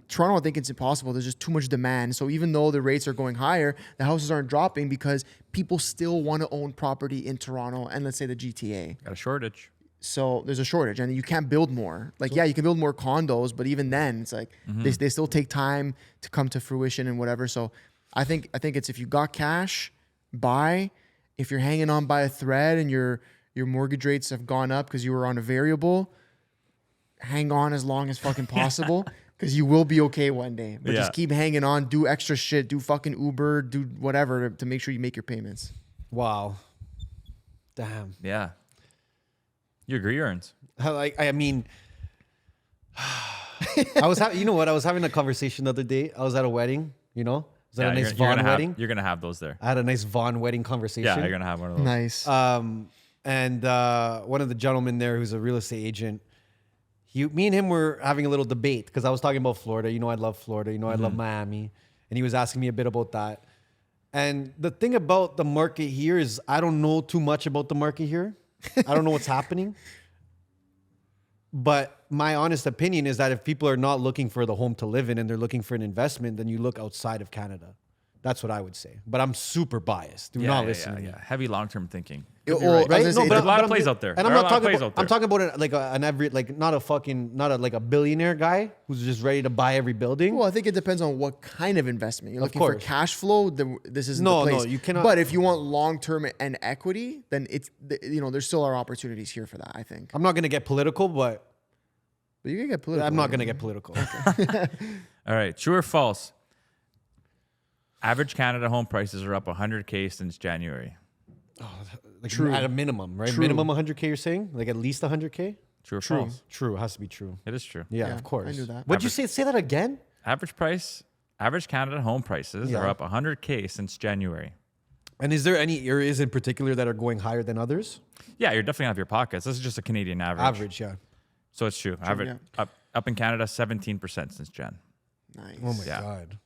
Toronto, I think it's impossible. There's just too much demand. So even though the rates are going higher, the houses aren't dropping because people still want to own property in Toronto and let's say the GTA. Got a shortage. So there's a shortage and you can't build more. Like, yeah, you can build more condos, but even then it's like they still take time to come to fruition and whatever. So I think it's if you got cash, buy. If you're hanging on by a thread and your mortgage rates have gone up because you were on a variable, hang on as long as fucking possible. Because you will be okay one day. But just keep hanging on, do extra shit, do fucking Uber, do whatever to make sure you make your payments. Wow. Damn. Yeah. You agree, Ernst? I mean, I was having a conversation the other day. I was at a wedding, you know? I was at a nice Vaughn wedding. You're going to have those there. I had a nice Vaughn wedding conversation. Yeah, you're going to have one of those. Nice. And one of the gentlemen there who's a real estate agent, me and him were having a little debate because I was talking about Florida. You know, I love Florida. You know, I love Miami. And he was asking me a bit about that. And the thing about the market here is I don't know too much about the market here. I don't know what's happening. But my honest opinion is that if people are not looking for the home to live in and they're looking for an investment, then you look outside of Canada. That's what I would say. But I'm super biased. Do not listen to me. Heavy long-term thinking. Well, Right? no, There's a lot of plays out there. And I'm not talking about. I'm talking about an average, not a billionaire guy who's just ready to buy every building. Well, I think it depends on what kind of investment. You're looking for course. cash flow, this isn't No, the place. no, you cannot- But if you want long-term and equity, then there still are opportunities here for that, I think. I'm not gonna get political, but But you can get political. I'm not gonna get political. All right. True or false? Average Canada home prices are up 100K since January. True. At a minimum, right? True. Minimum 100K. You're saying like at least 100K. True or false? True. It has to be true. It is true. Yeah, Yeah, of course. I knew that. What'd you say? Say that again. Average Canada home prices are up 100K since January. And is there any areas in particular that are going higher than others? Yeah, you're definitely out of your pockets. This is just a Canadian average. Average, yeah. So it's true. Average up in Canada, 17% since Jan. Nice. Oh my Yeah. god.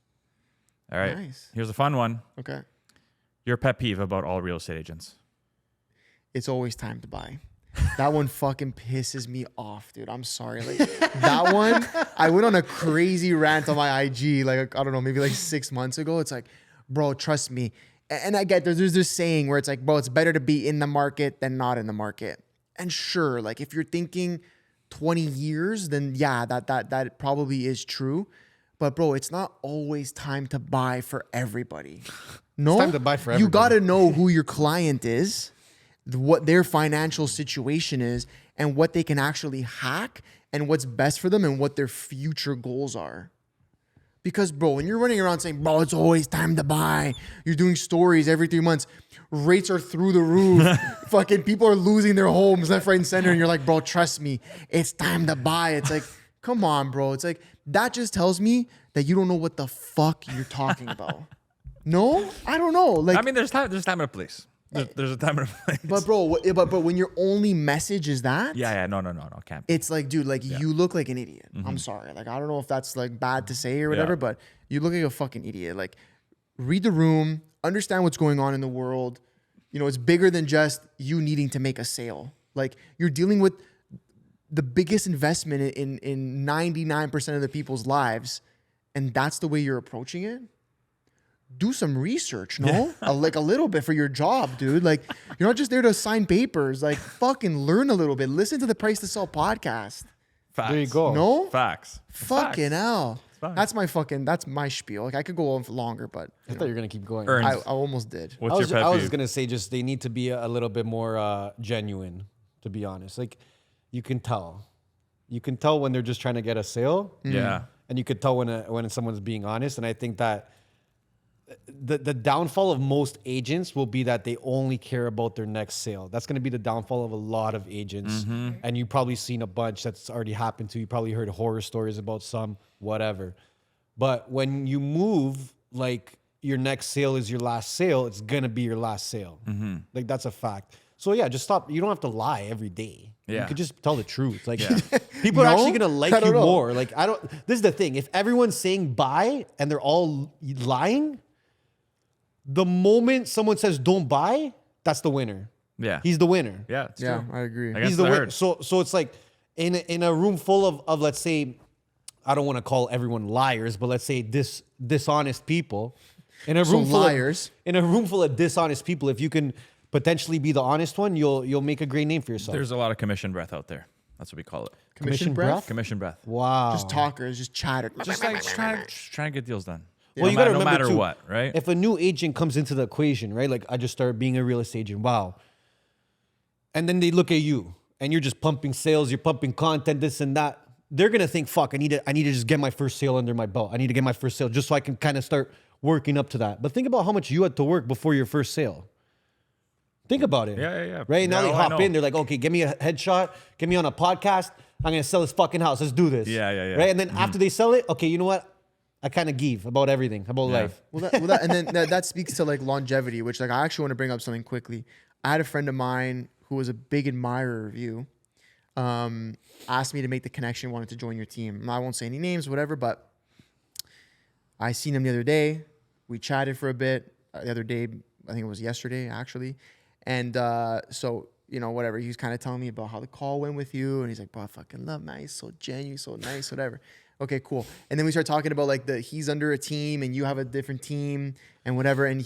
All right. Nice. Here's a fun one. Okay. Your pet peeve about all real estate agents. It's always time to buy. That one fucking pisses me off, dude. I'm sorry. Like that one, I went on a crazy rant on my IG, like I don't know, maybe like 6 months ago. It's like, bro, trust me. And I get there's this saying where it's like, bro, it's better to be in the market than not in the market. And sure, like if you're thinking 20 years, then yeah, that probably is true. But bro, it's not always time to buy for everybody. No, It's time to buy for You everybody. got to know who your client is, what their financial situation is, and what they can actually hack, and what's best for them, and what their future goals are. Because bro, when you're running around saying, bro, it's always time to buy, you're doing stories every 3 months, rates are through the roof, fucking people are losing their homes left, right, and center, and you're like, bro, trust me, it's time to buy. It's like, come on, bro. It's like, that just tells me that you don't know what the fuck you're talking about. No, I don't know. Like, I mean, there's time and a place. There's a time and a place. but bro, but when your only message is that, No, can't be. it's like, dude, like you look like an idiot. I'm sorry. Like, I don't know if that's like bad to say or whatever, but you look like a fucking idiot. Like, read the room, understand what's going on in the world. You know, it's bigger than just you needing to make a sale. Like, you're dealing with the biggest investment in 99% of the people's lives, and that's the way you're approaching it. Do some research, no? Like a little bit for your job, dude. Like, you're not just there to sign papers. Like, fucking learn a little bit. Listen to the Price to Sell podcast. Facts. There you go. No? Facts. Fucking hell. Facts. That's my spiel. Like, I could go on for longer, but I thought you were gonna keep going. Ernst, I almost did. what's I was, your pet I was peeve? gonna say just they need to be a little bit more genuine, to be honest. Like you can tell when they're just trying to get a sale. Yeah. And you could tell when someone's being honest. And I think that the downfall of most agents will be that they only care about their next sale. That's going to be the downfall of a lot of agents. And you've probably seen a bunch that's already happened to you. Probably heard horror stories about some, whatever. But when you move, like your next sale is your last sale, it's going to be your last sale. Like that's a fact. So yeah, just stop. You don't have to lie every day. You Yeah. could just tell the truth. Like Yeah. people are No? actually gonna like I don't you know. more. Like I don't. This is the thing. If everyone's saying bye and they're all lying, the moment someone says don't buy, that's the winner. Yeah. He's the winner. Yeah, it's Yeah, true. I agree. Against He's the winner. herd. So it's like in a room full of let's say, I don't want to call everyone liars, but let's say dishonest people. In a So room full liars. in a room full of dishonest people, if you can potentially be the honest one, you'll make a great name for yourself. There's a lot of commission breath out there. That's what we call it. Commission breath? Commission breath. Wow. Just talkers, just chatter. Just like trying to get deals done. Well, you got to no remember matter too, what, right? If a new agent comes into the equation, right? Like I just started being a real estate agent. Wow. And then they look at you and you're just pumping sales, you're pumping content, this and that. They're gonna think, fuck, I need to just get my first sale under my belt. I need to get my first sale just so I can kind of start working up to that. But think about how much you had to work before your first sale. Think about it. Yeah. Right? Now Yeah, they I hop know. in, they're like, okay, give me a headshot, get me on a podcast. I'm gonna sell this fucking house. Let's do this. Yeah. Right? And then after they sell it, okay, you know what? I kind of give about everything, about Yeah. life. And then that speaks to like longevity, which like I actually want to bring up something quickly. I had a friend of mine who was a big admirer of you. Asked me to make the connection, wanted to join your team. I won't say any names, whatever, but I seen him the other day. We chatted for a bit. The other day, I think it was yesterday, actually. And so, you know, whatever. He was kind of telling me about how the call went with you. And he's like, bro, I fucking love Matt. He's so genuine, so nice, whatever. Okay, cool. And then we start talking about like he's under a team and you have a different team and whatever. And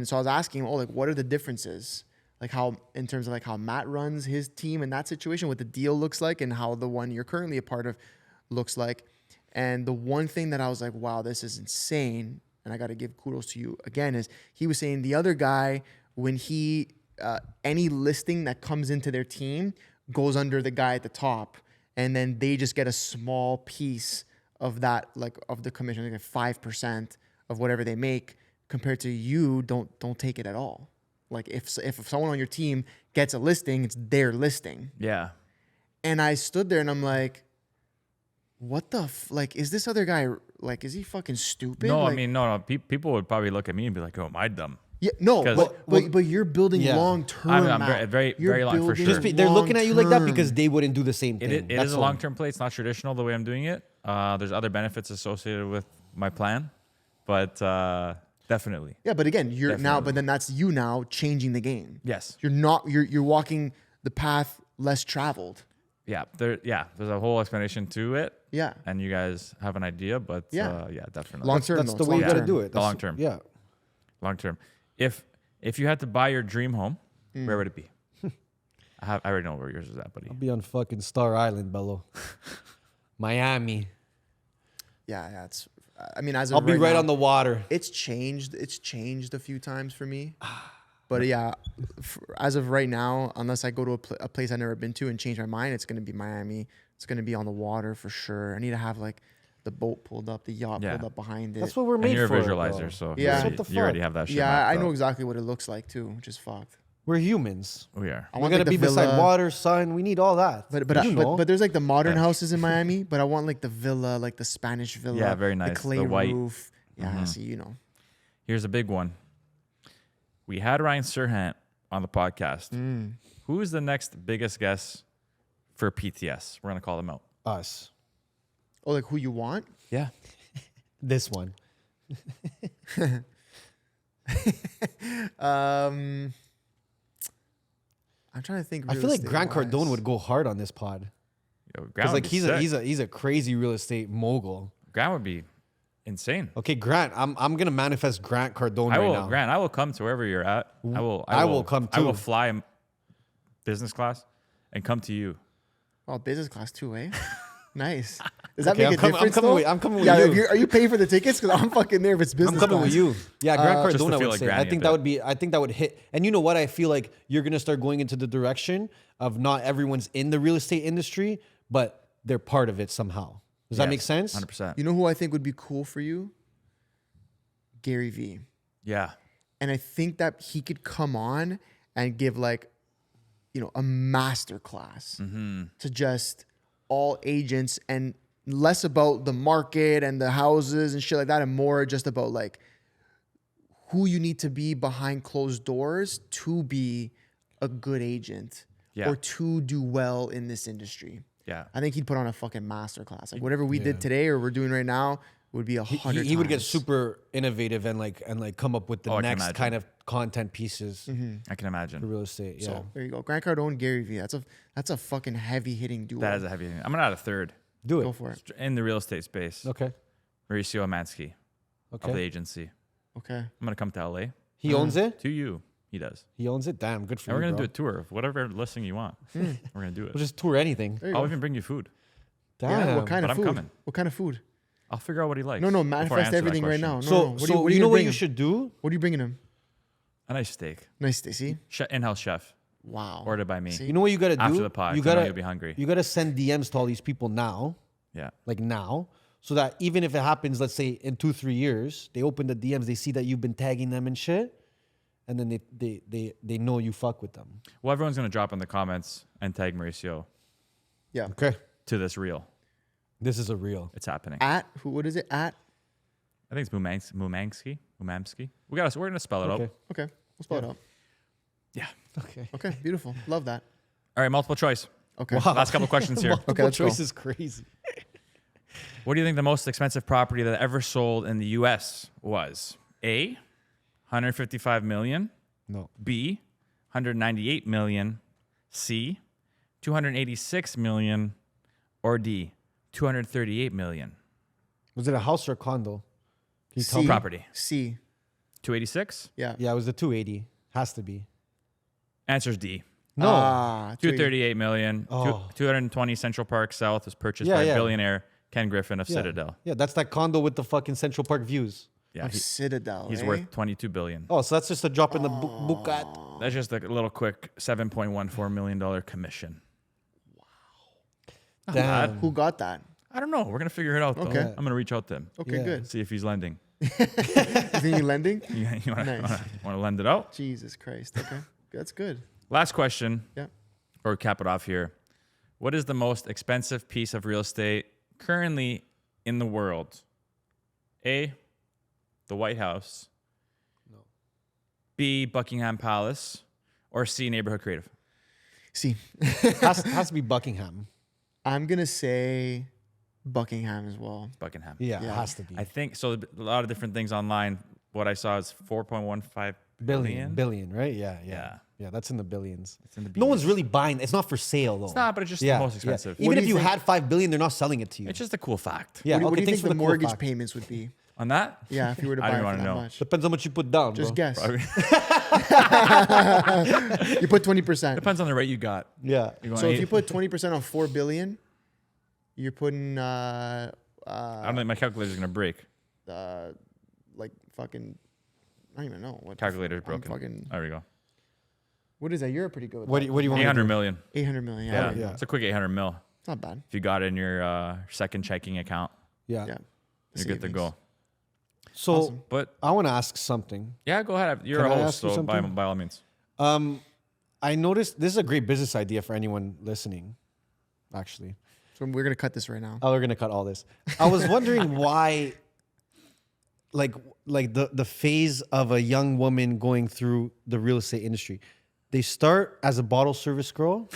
so I was asking him, like, what are the differences? Like how, in terms of like how Matt runs his team in that situation, what the deal looks like and how the one you're currently a part of looks like. And the one thing that I was like, wow, this is insane. And I got to give kudos to you again, is he was saying the other guy, when any listing that comes into their team goes under the guy at the top, and then they just get a small piece of that, like of the commission, like 5% of whatever they make, compared to you, don't take it at all. Like if someone on your team gets a listing, it's their listing. Yeah. And I stood there and I'm like, what the like, is this other guy, like, is he fucking stupid? No, like, I mean, no. People would probably look at me and be like, "Oh, am I dumb?" yeah, no, 'Cause- but you're building Yeah. long term. I'm very long for sure. They're looking at you like that long-term. because they wouldn't do the same thing. It That's is a all. long-term play. It's not traditional the way I'm doing it. There's other benefits associated with my plan, but definitely. Yeah, but again, you're now, Definitely. but then that's you now changing the game. Yes. You're walking the path less traveled. Yeah. There's a whole explanation to it. Yeah. And you guys have an idea, but Yeah. definitely. Long term. That's though. the It's way you got to long-term. do it. That's- long term. Yeah. Long term. If you had to buy your dream home, where would it be? I already know where yours is at, buddy. I'll be on fucking Star Island, Bello. Miami. Yeah, it's. I mean, as of I'll be right now, on the water. It's changed. It's changed a few times for me. But yeah, as of right now, unless I go to a place I've never been to and change my mind, it's going to be Miami. It's going to be on the water for sure. I need to have like the boat pulled up, the yacht Yeah. pulled up behind it. That's what we're And made you're a for. visualizer, bro. so Yeah. What the you already fuck? have that shit. Yeah, mapped I know out. exactly what it looks like too, which is fucked. We're humans. We are. I We want gotta like, be the beside villa, water, sun. We need all that. You know. but there's like the modern Yeah. houses in Miami, but I want like the villa, like the Spanish villa. Yeah, very nice. The clay The white. roof. Yeah, see, you know. Here's a big one. We had Ryan Serhant on the podcast. Who is the next biggest guest for PTS? We're gonna call them out. Us. Oh, like who you want? Yeah. This one. I'm trying to think. I feel like Grant Cardone would go hard on this pod. Because like he's a crazy real estate mogul. Grant would be insane. Okay, Grant, I'm gonna manifest Grant Cardone right now. Grant, I will come to wherever you're at. I will come I will too. fly business class and come to you. Oh, business class too, eh? Nice. Does that Okay, make a I'm difference? coming though? with- I'm coming with yeah, you. Are you paying for the tickets? Because I'm fucking there if it's business I'm coming class. with you. Yeah, Grant Just to Cardone, I feel would like say. Granny I think a that bit. would be. I think that would hit. And you know what? I feel like you're gonna start going into the direction of not everyone's in the real estate industry, but they're part of it somehow. Does that make sense? 100%. You know who I think would be cool for you? Gary Vee. Yeah. And I think that he could come on and give like, you know, a master class to just all agents, and less about the market and the houses and shit like that, and more just about like who you need to be behind closed doors to be a good agent Yeah. or to do well in this industry. Yeah. I think he'd put on a fucking masterclass. Like whatever we did today or we're doing right now would be 100 He would get times. super innovative and like come up with the Oh, I can next imagine. kind of content pieces I can for imagine. real estate. Yeah. So there you go. Grant Cardone, Gary Vee. That's a fucking heavy hitting duo. That is a heavy thing. I'm going to add a third Do it. Go for it. in the real estate space. Okay. Mauricio Amansky of the Okay. agency. Okay. I'm going to come to LA. He owns it. To you. He does. He owns it. Damn, good for And you. we're going to bro. do a tour of whatever listing you want. We're going to do it. We'll just tour anything. There you I'll go. even bring you food. Damn. Yeah, what kind But of I'm food? coming. What kind of food? I'll figure out what he likes. No, before I manifest answer that everything right now. No, question. no. So, What so are you you know gonna what bring you him? should do? What are you bringing him? A nice steak. Nice, Stacy. In-house chef. Wow. Ordered by me. See? You know what you gotta do? After the pod. you 'cause I know gotta you'll be hungry. you gotta send DMs to all these people now, Yeah. like now, so that even if it happens, let's say in 2-3 years, they open the DMs, they see that you've been tagging them and shit, and then they know you fuck with them. Well, everyone's going to drop in the comments and tag Mauricio Yeah. Okay, to this reel. this is a real. It's happening. At who? What is it? At? I think it's Mumansky. We're going to spell it Okay. out. Okay. We'll spell it out. Yeah. Okay. Okay. Beautiful. Love that. All right, multiple choice. Okay. Wow. Last couple questions here. Multiple let's go. choice is crazy. What do you think the most expensive property that ever sold in the U.S. was? A, 155 million. No. B, 198 million. C, 286 million. Or D, 238 million. Was it a house or a condo? Can you tell C. me? Property. C. 286. Yeah. Yeah, it was the 280. Has to be. Answer's D. No. Ah, 238 million. Oh. 220 Central Park South was purchased Yeah, by yeah. billionaire Ken Griffin of Yeah. Citadel. Yeah, that's that condo with the fucking Central Park views. Yeah, Of Citadel. he's eh? worth 22 billion. Oh, so that's just a drop in the bukat. That's just a little quick $7.14 million commission. Damn. Who got that? I don't know. We're gonna figure it out though. Okay. I'm gonna reach out to him. Okay, Yeah. good. See if he's lending. You think you lending? You want Nice. to lend it out? Jesus Christ. Okay. That's good. Last question, Yeah. or cap it off here. What is the most expensive piece of real estate currently in the world? A, the White House. No. B, Buckingham Palace. Or C, Neighborhood Creative. See, has to be Buckingham. I'm gonna say Buckingham as well. Buckingham. Yeah, Yeah. it has to be. I think so. A lot of different things online. What I saw is 4.15 billion. Billion, right? Yeah, yeah. Yeah. Yeah, that's in the billions. It's in the No one's Bs. really buying. It's not for sale though. It's not, but it's just yeah, the most expensive. Yeah. What Even do if you you think- had 5 billion, they're not selling it to you. It's just a cool fact. yeah. What do okay, you thanks think for the cool mortgage fact. payments would be? On that, Yeah, if you were to I buy don't it for wanna that know. much. Depends on what you put down, Just bro. guess. probably- You put 20%. depends on the rate you got. Yeah. You So want if you put 20% on 4 billion, you're putting I don't think my calculator's gonna break. like fucking I don't even know what Calculator's I'm broken. fucking There we go. what is that? You're pretty good with What that. do you want? me to 800 do? million. 800 million. Yeah. Yeah. Yeah. It's a quick 800 mil. It's not bad. If you got it in your second checking account, Yeah. Yeah. you're good to Savings. go. So Awesome. But I want to ask something. yeah, go ahead. You're Can a I host, ask you so something? by all means. I noticed this is a great business idea for anyone listening. Actually, So we're gonna cut this right now. oh, we're gonna cut all this. I was wondering why, like the phase of a young woman going through the real estate industry, they start as a bottle service girl,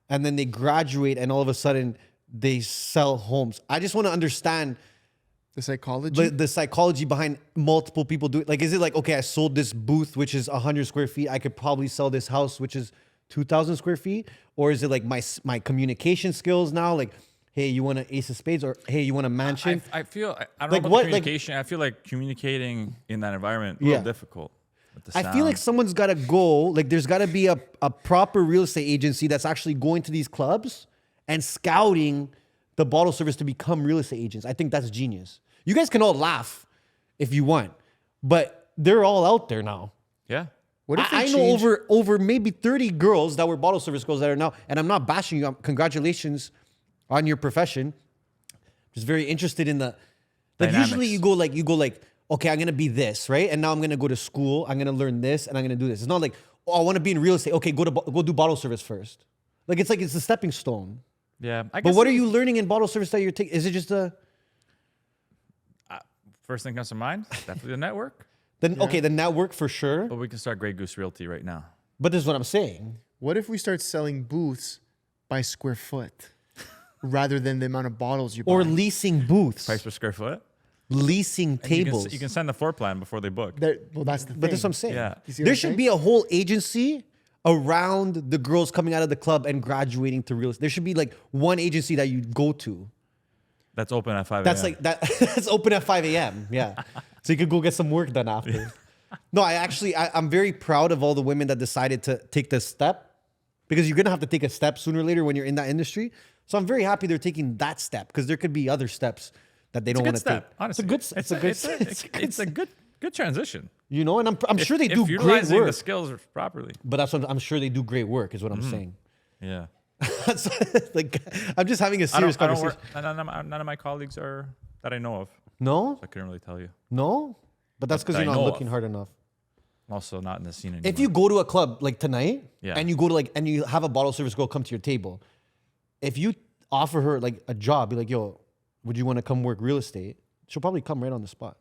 and then they graduate, and all of a sudden they sell homes. I just want to understand The psychology. the psychology behind multiple people doing. Like, is it like, okay, I sold this booth which is 100 square feet, I could probably sell this house which is 2,000 square feet, or is it like my communication skills now? Like, hey, you want an ace of spades, or hey, you want a mansion? I feel I don't Like know about what, the like- communication. I feel like communicating in that environment a Yeah. little difficult. With the I feel like sound. someone's got to go. Like, there's got to be a proper real estate agency that's actually going to these clubs and scouting the bottle service to become real estate agents. I think that's genius. You guys can all laugh if you want, but they're all out there now. yeah. what if I they know change- over maybe 30 girls that were bottle service girls that are now, and I'm not bashing you. Congratulations on your profession. Just very interested in the like. Dynamics. Usually you go like, okay, I'm gonna be this, right? And now I'm gonna go to school. I'm gonna learn this, and I'm gonna do this. It's not like, oh, I want to be in real estate. Okay, go do bottle service first. Like it's a stepping stone. Yeah. I But guess what are you learning in bottle service that you're taking? Is it just a First thing comes to mind, definitely the network. the network for sure? But we can start Grey Goose Realty right now. But this is what I'm saying. What if we start selling booths by square foot rather than the amount of bottles you buy? Or leasing booths. Price per square foot. Leasing tables. You can send the floor plan before they book. Well, that's the thing. But that's what I'm saying. Yeah. You see what There I'm should saying? be a whole agency around the girls coming out of the club and graduating to real estate. There should be like one agency that you go to. That's open at 5 That's a.m. like that. That's open at 5 a.m. Yeah, so you could go get some work done after. No, I'm very proud of all the women that decided to take this step, because you're gonna have to take a step sooner or later when you're in that industry. So I'm very happy they're taking that step, because there could be other steps that they don't want to take. Honestly, It's a good step. It's a good transition. You know, and I'm sure they do if great utilizing work. the skills properly. But that's what I'm sure they do great work, is what I'm saying. Yeah. That's like, I'm just having a serious I don't conversation. work, none of my colleagues are that I know of. No, I couldn't really tell you. no, but that's because That you're I not know looking of. hard enough. I'm also not in the scene anymore. If you go to a club like tonight, Yeah. and you go to and you have a bottle service girl come to your table, if you offer her like a job, be like, "Yo, would you want to come work real estate?" She'll probably come right on the spot.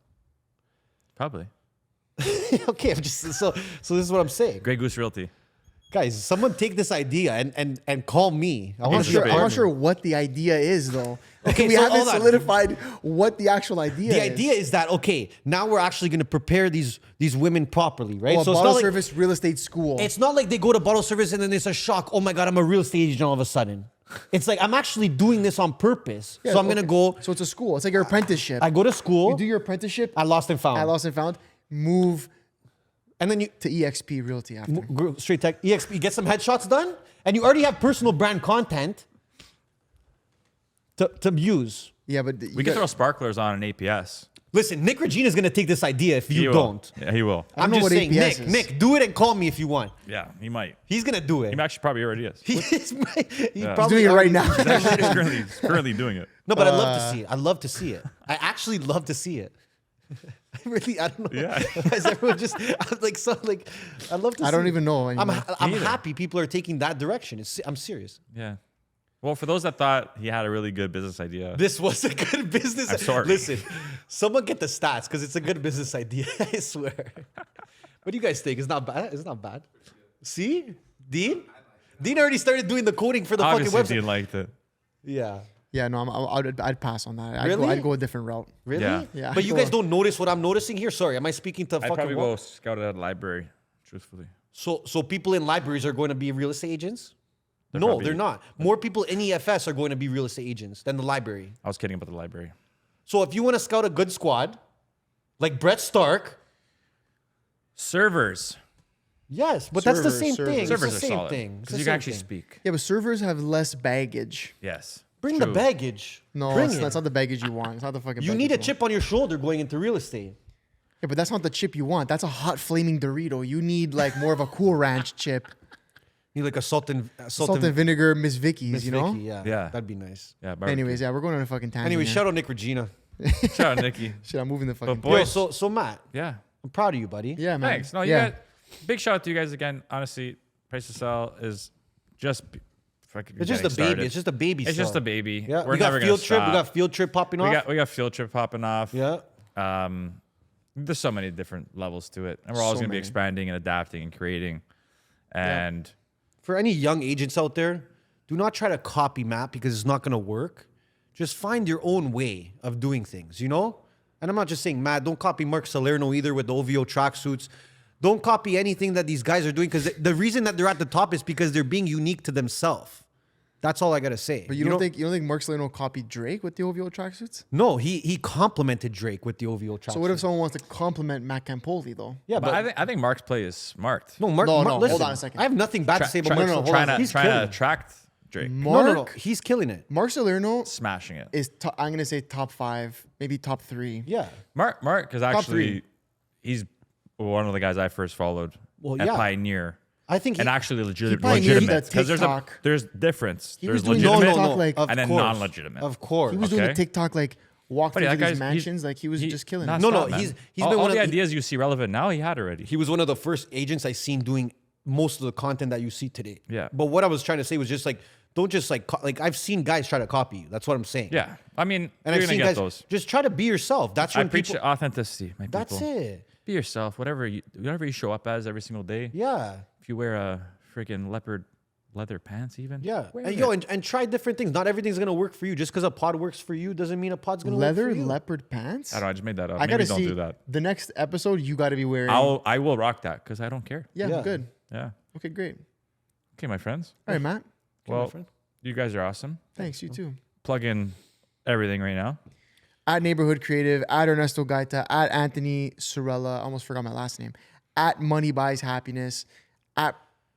Probably. Okay, I'm just so this is what I'm saying, Grey Goose Realty. guys. Someone take this idea and call me. I I'm want not to sure. be a I'm not partner. sure what the idea is, though. Okay, we so haven't hold on. solidified what the actual idea The is. idea is that okay, now we're actually going to prepare these women properly, right? Oh, a so it's bottle not like service real estate school. it's not like they go to bottle service and then it's a shock. Oh my god, I'm a real estate agent all of a sudden. It's like I'm actually doing this on purpose. Yeah, so I'm gonna okay. go. So it's a school. It's like your apprenticeship. I go to school. You do your apprenticeship I lost and found. at Lost and Found. Move and then you to EXP Realty after. go straight tech EXP. Get some headshots done, and you already have personal brand content to use. Yeah, but We can throw sparklers on an APS. Listen, Nick Regina's gonna take this idea if He you will. don't. Yeah, he will. I don't I'm know just what saying, APS Nick, is. do it and call me if you want. Yeah, he might. He's gonna do it. He actually probably already is. He is. He Yeah. probably He's doing it right already- now. He's currently doing it. No, but I love to see it. I love to see it. I actually love to see it. I don't know. Yeah. Is everyone just I'm like so like? I love to. I see don't it. even know I'm anymore. I'm Neither. happy people are taking that direction. I'm serious. Yeah. Well, for those that thought he had a really good business idea, This was a good business. I'm sorry. Listen, someone get the stats because it's a good business idea. I swear. What do you guys think? It's not bad. It's not bad. See, Dean. Dean already started doing the coding for the obviously fucking website. Dean liked it. Yeah. Yeah, no, I'd pass on that. Really? I'd go a different route. Really? Yeah. Yeah. But you guys don't notice what I'm noticing here. Sorry, am I speaking to I'd fucking probably wall? go scout at a library, truthfully. So people in libraries are going to be real estate agents? No, probably- they're not. More people in EFS are going to be real estate agents than the library. I was kidding about the library. So if you want to scout a good squad, like Brett Stark, Servers. yes, but that's the Servers, same servers. thing. Servers it's are the same solid. thing. It's Because the you same can actually thing. speak. Yeah, but servers have less baggage. Yes. Bring True. the baggage. No, Bring that's it. not the baggage you want. It's not the fucking. You baggage need a want. chip on your shoulder going into real estate. Yeah, but that's not the chip you want. That's a hot flaming Dorito. You need like more of a Cool Ranch chip. You need like a salt and Salt and vinegar, Miss Vicky's. Miss You know. Vicky, yeah, Yeah. that'd be nice. Yeah. Barbecue. Anyways, yeah, we're going on a fucking tangent. Anyway, here. shout out Nick Regina. Shout out, Nikki. Shit, I'm moving the fucking. But boys, Yo, so Matt, yeah. I'm proud of you, buddy. yeah, man. Thanks. No, you yeah. got big shout out to you guys again. Honestly, Price to Sell is just fucking. It's just a getting baby. started. It's just a baby. It's just song. a baby. Yeah, We're we got never field gonna trip. stop. We got field trip popping off. we got field trip popping off. Yeah. There's so many different levels to it, and we're always So going to be many. expanding and adapting and creating. And For any young agents out there, do not try to copy Matt because it's not going to work. Just find your own way of doing things, you know? And I'm not just saying, Matt, don't copy Mark Salerno either with the OVO tracksuits. Don't copy anything that these guys are doing because the reason that they're at the top is because they're being unique to themselves. That's all I got to say. But you don't think Mark Salerno copied Drake with the OVO tracksuits? No, he complimented Drake with the OVO tracksuit. So what if someone wants to compliment Matt Campoli though? Yeah, but but I think Mark's play is smart. no, Mark, No, Mark, no, listen, hold on a second. I have nothing bad to say about Mark. hold on. trying to He's killing it. attract Drake, No, he's killing it. Mark Salerno smashing it. is I'm gonna say top 5, maybe top 3. Yeah. Mark is Top actually three. he's one of the guys I first followed Well, at yeah. Pioneer. I think And he- actually pioneered legitimate. the Because TikTok. there's difference. He There's was doing legitimate TikTok, like- of and then course. non-legitimate. Of course. He was doing the Okay. TikTok like walk Buddy, through that these guy's mansions, like he was just killing it. No, non-stop, man. he's all, been all one the of- ideas you see relevant now. He had already. He was one of the first agents I seen doing most of the content that you see today. Yeah. But what I was trying to say was just like, don't just like I've seen guys try to copy you. That's what I'm saying. Yeah, I mean, And you're I've gonna seen get guys those. just try to be yourself. That's I when preach people. authenticity, my people. That's it. Be yourself, whatever you show up as every single day. Yeah. If you wear a freaking leopard leather pants, even Yeah. wear And it. yo, and try different things. Not everything's gonna work for you. Just because a pod works for you doesn't mean a pod's gonna work for Leather you. leopard pants. I don't know. I just made that up. I Maybe gotta don't see do that. the next episode. You got to be wearing. I will rock that because I don't care. Yeah, Yeah. good. Yeah. Okay, great. Okay, my friends. All right, Matt. Okay, my Well, friend. you guys are awesome. Thanks. You too. Plug in everything right now. At Neighborhood Creative, at Ernesto Gaita, at Anthony Sorella. Almost forgot my last name. At Money Buys Happiness. At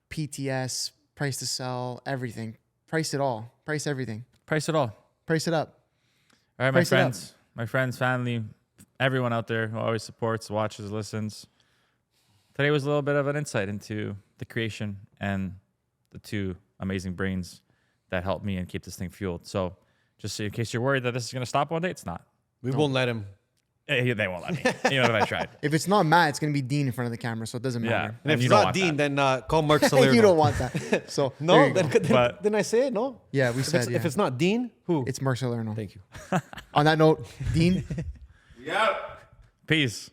PTS Price to Sell. Everything. Price it all. Price everything. Price it all. Price it up. All right, Price it up. my friends, family, everyone out there who always supports, watches, listens. Today was a little bit of an insight into the creation and the two amazing brains that help me and keep this thing fueled. So just in case you're worried that this is going to stop one day, it's not. We won't let him. They won't let me. You know that I tried. If it's not Matt, it's going to be Dean in front of the camera, so it doesn't Yeah. matter. And if you it's don't not want Dean, that. then call Mark Salerno. You don't want that. So there No, you go. But- then I say it. No. Yeah, we If said it's, yeah. if it's not Dean, who? It's Mark Salerno. Thank you. On that note, Dean. Peace.